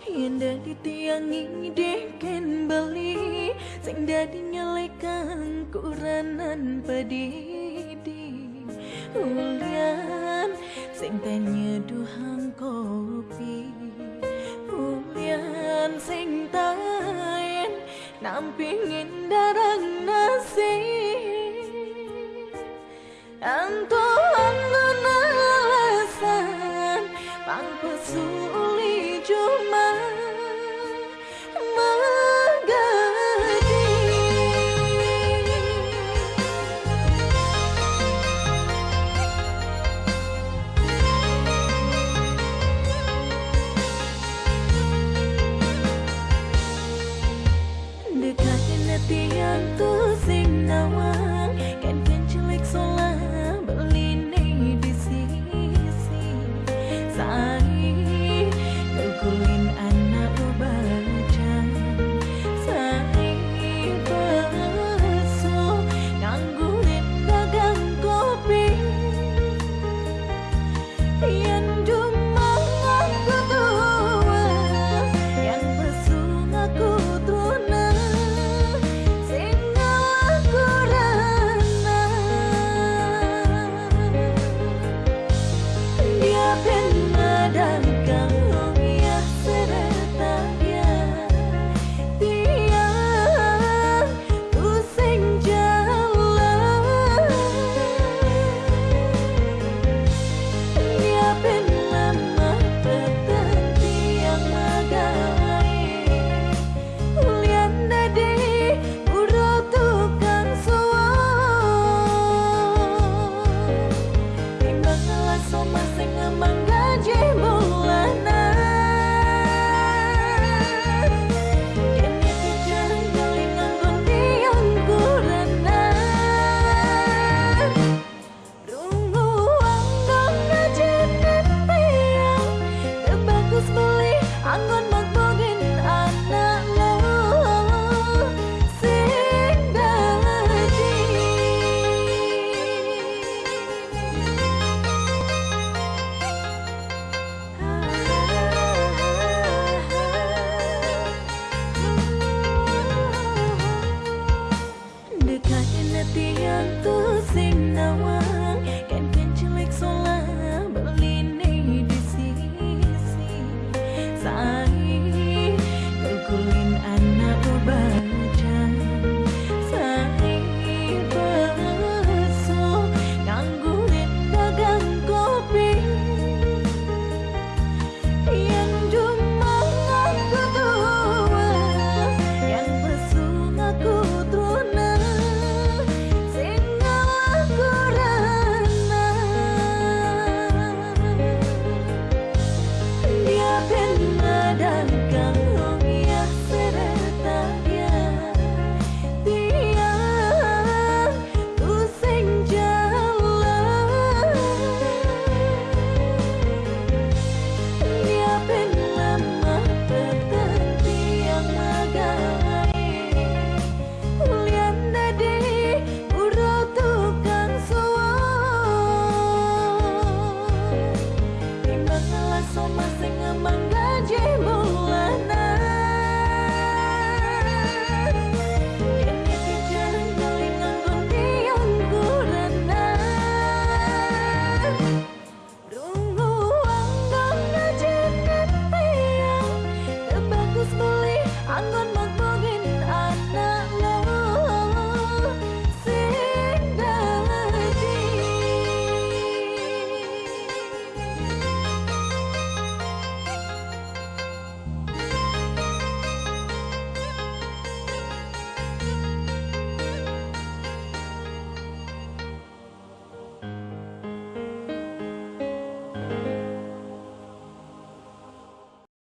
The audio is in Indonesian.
Yen dadi tiang ngideken bali sing dadi nyalekan kuranan padidi ulian sing tanya duhang kopi ulian sing taen nampingin darang nasi Anton alasan pangpesuli cuma magadi dekatin hati yang tuh sing nawang kan cilik solah beline di sisi sai kulin anak bajang sai baso ngangguin dagang kopi yang dumang aku tua yang besung aku tuna sing aku rana dia penadang Anggun